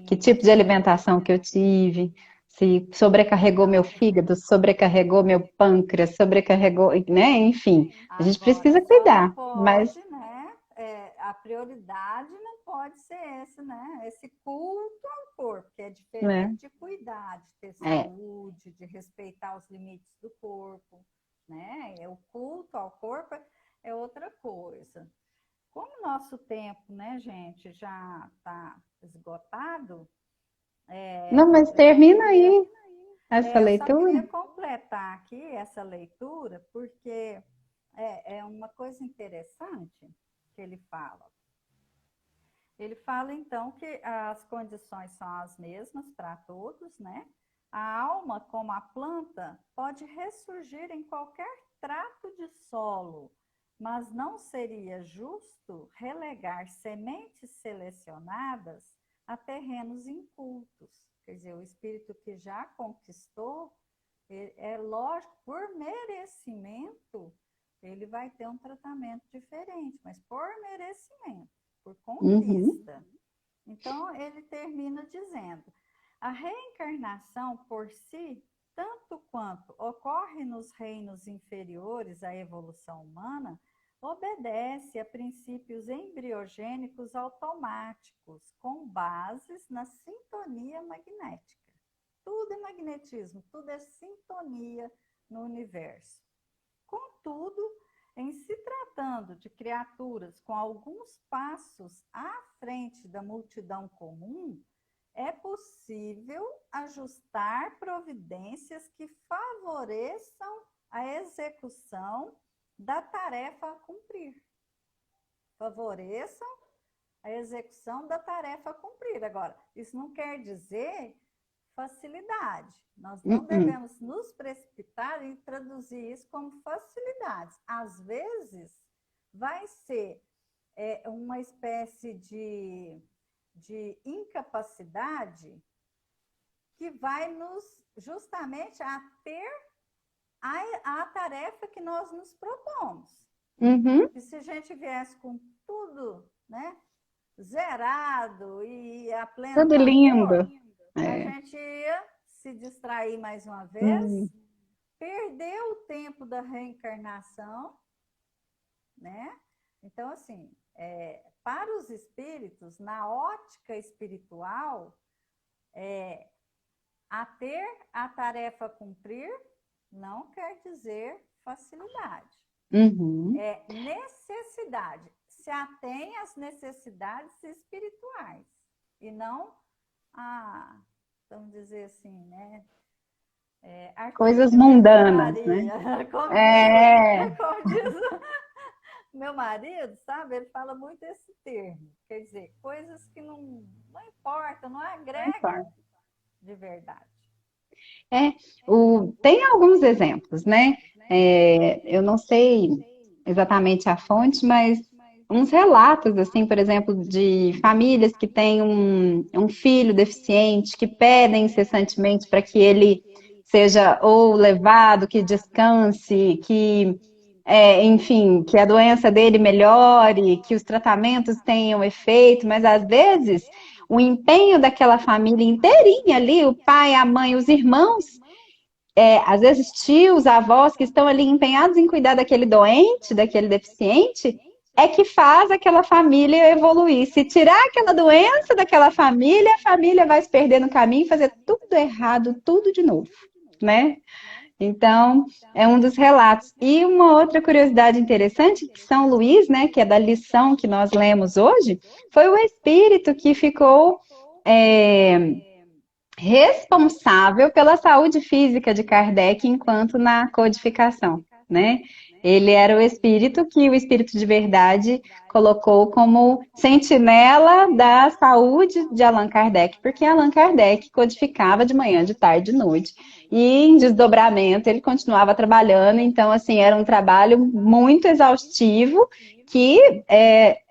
Speaker 2: Que
Speaker 1: Sim,
Speaker 2: tipo de alimentação que eu tive, se sobrecarregou meu fígado, sobrecarregou meu pâncreas, sobrecarregou, né? Enfim, a gente
Speaker 1: agora
Speaker 2: precisa
Speaker 1: só não
Speaker 2: cuidar, mas
Speaker 1: pode, né? A prioridade não pode ser esse, né? Esse culto ao corpo, que é
Speaker 2: né?
Speaker 1: diferente de cuidar, de ter
Speaker 2: É.
Speaker 1: saúde, de respeitar os limites do corpo, né? O culto ao corpo é outra coisa. Como o nosso tempo, né, gente, já está esgotado,
Speaker 2: Não, mas
Speaker 1: eu só
Speaker 2: termina
Speaker 1: queria
Speaker 2: aí essa
Speaker 1: eu só
Speaker 2: leitura.
Speaker 1: queria completar aqui essa leitura, porque é uma coisa interessante que ele fala. Ele fala, então, que as condições são as mesmas para todos, né? A alma, como a planta, pode ressurgir em qualquer trato de solo, mas não seria justo relegar sementes selecionadas a terrenos incultos. Quer dizer, o espírito que já conquistou, é lógico, por merecimento, ele vai ter um tratamento diferente, mas por merecimento, por
Speaker 2: Uhum.
Speaker 1: conquista. Então, ele termina dizendo: a reencarnação por si tanto quanto ocorre nos reinos inferiores à evolução humana, obedece a princípios embriogênicos automáticos, com bases na sintonia magnética. Tudo é magnetismo, tudo é sintonia no universo. Contudo, em se tratando de criaturas com alguns passos à frente da multidão comum, é possível ajustar providências que favoreçam a execução da tarefa a cumprir. Favoreçam a execução da tarefa a cumprir. Agora, isso não quer dizer facilidade. Nós não devemos nos precipitar em traduzir isso como facilidades. Às vezes, vai ser uma espécie de incapacidade que vai nos justamente ater a tarefa que nós nos propomos. E se a gente viesse com tudo, né, zerado e a pleno
Speaker 2: tudo lindo,
Speaker 1: a gente ia se distrair mais uma vez, perder o tempo da reencarnação, né? Então, assim, para os espíritos, na ótica espiritual, a ter a tarefa a cumprir não quer dizer facilidade. É necessidade. Se atém às necessidades espirituais e não a, vamos dizer assim, né?
Speaker 2: Coisas mundanas, né?
Speaker 1: Como diz meu marido, sabe? Ele fala muito esse termo. Quer dizer, coisas que não importam, não agregam de verdade.
Speaker 2: Tem alguns exemplos, né? Eu não sei exatamente a fonte, mas uns relatos, assim, por exemplo, de famílias que têm um filho deficiente, que pedem incessantemente para que ele seja ou levado, que descanse, que, enfim, que a doença dele melhore, que os tratamentos tenham efeito, mas às vezes o empenho daquela família inteirinha ali, o pai, a mãe, os irmãos, às vezes tios, avós que estão ali empenhados em cuidar daquele doente, daquele deficiente, é que faz aquela família evoluir. Se tirar aquela doença daquela família, a família vai se perder no caminho e fazer tudo errado, tudo de novo, né? Então, é um dos relatos. E uma outra curiosidade interessante, que São Luís, né, que é da lição que nós lemos hoje, foi o espírito que ficou responsável pela saúde física de Kardec enquanto na codificação, né? Ele era o espírito que o espírito de verdade colocou como sentinela da saúde de Allan Kardec, porque Allan Kardec codificava de manhã, de tarde, de noite. E em desdobramento ele continuava trabalhando, então assim, era um trabalho muito exaustivo que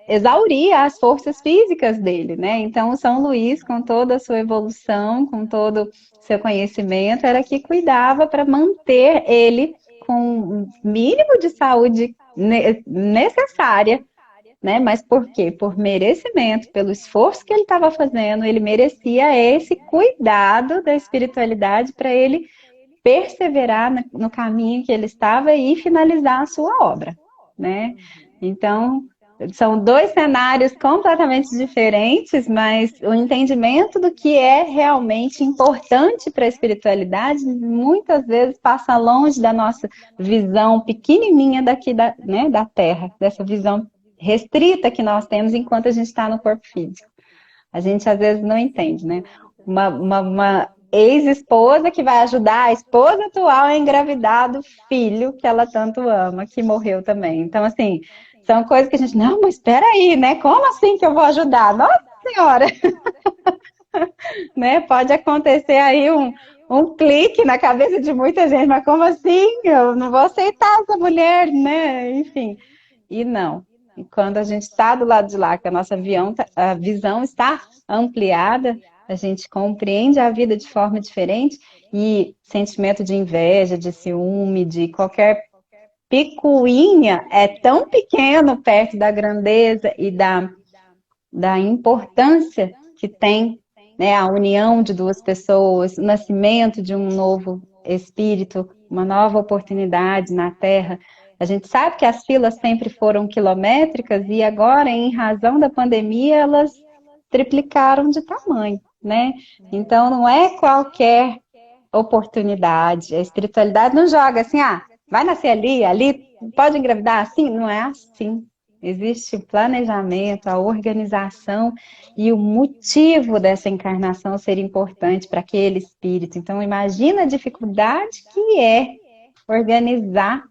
Speaker 2: exauria as forças físicas dele, né? Então, São Luís, com toda a sua evolução, com todo o seu conhecimento, era que cuidava para manter ele com o mínimo de saúde necessária, né? Mas por quê? Por merecimento, pelo esforço que ele estava fazendo, ele merecia esse cuidado da espiritualidade para ele perseverar no caminho que ele estava e finalizar a sua obra, né? Então, são dois cenários completamente diferentes, mas o entendimento do que é realmente importante para a espiritualidade muitas vezes passa longe da nossa visão pequenininha daqui da Terra, dessa visão restrita que nós temos enquanto a gente está no corpo físico. A gente às vezes não entende, né? Uma ex-esposa que vai ajudar a esposa atual a engravidar do filho que ela tanto ama, que morreu também. Então, assim, são coisas que a gente, não, mas espera aí, né? Como assim que eu vou ajudar? Nossa Senhora! Né? Pode acontecer aí um clique na cabeça de muita gente, mas como assim? Eu não vou aceitar essa mulher, né? Enfim, e não. E quando a gente está do lado de lá, que a nossa a visão está ampliada, a gente compreende a vida de forma diferente e sentimento de inveja, de ciúme, de qualquer picuinha é tão pequeno perto da grandeza e da importância que tem, né, a união de duas pessoas, o nascimento de um novo espírito uma nova oportunidade na Terra. A gente sabe que as filas sempre foram quilométricas e agora, em razão da pandemia, elas triplicaram de tamanho, né? Então, não é qualquer oportunidade. A espiritualidade não joga assim, vai nascer ali, ali pode engravidar assim? Não é assim. Existe o planejamento, a organização e o motivo dessa encarnação ser importante para aquele espírito. Então, imagina a dificuldade que é organizar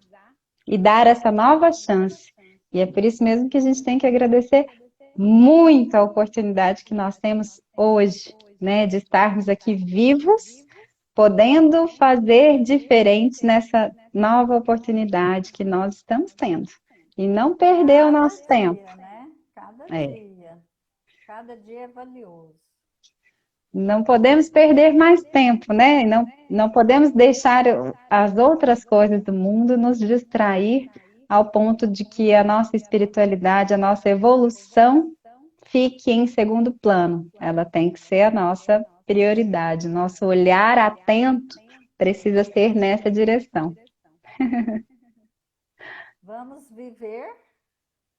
Speaker 2: e dar essa nova chance. E é por isso mesmo que a gente tem que agradecer muito a oportunidade que nós temos hoje, né, de estarmos aqui vivos, podendo fazer diferente nessa nova oportunidade que nós estamos tendo. E não perder o
Speaker 1: Cada
Speaker 2: nosso tempo.
Speaker 1: dia, né? Cada
Speaker 2: É.
Speaker 1: dia. Cada dia é valioso.
Speaker 2: Não podemos perder mais tempo, né? Não podemos deixar as outras coisas do mundo nos distrair ao ponto de que a nossa espiritualidade, a nossa evolução fique em segundo plano. Ela tem que ser a nossa prioridade. Nosso olhar atento precisa ser nessa direção.
Speaker 1: Vamos viver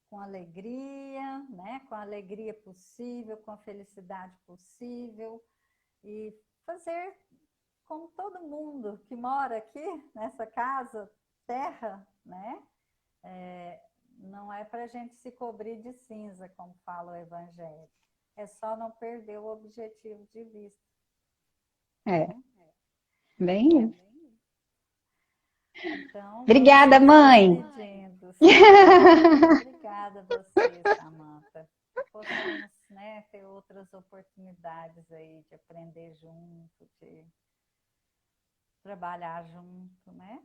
Speaker 1: com alegria, né? Com a alegria possível, com a felicidade possível e fazer como todo mundo que mora aqui nessa casa, terra, né? Não é para a gente se cobrir de cinza, como fala o Evangelho. É só não perder o objetivo de vista.
Speaker 2: É,
Speaker 1: Né?
Speaker 2: bem
Speaker 1: Bom,
Speaker 2: isso.
Speaker 1: então vamos
Speaker 2: Obrigada,
Speaker 1: nos
Speaker 2: mãe!
Speaker 1: despedindo. Obrigada a você, Samanta. Que possamos, né, ter outras oportunidades aí de aprender junto, de trabalhar junto, né?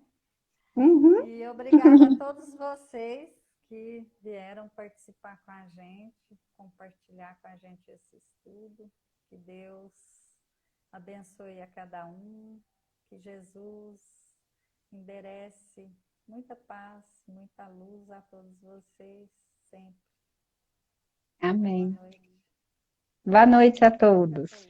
Speaker 2: Uhum.
Speaker 1: E obrigada a todos vocês que vieram participar com a gente, compartilhar com a gente esse estudo. Que Deus abençoe a cada um, que Jesus enderece muita paz, muita luz a todos vocês sempre. Boa
Speaker 2: Amém.
Speaker 1: noite.
Speaker 2: Boa noite a todos.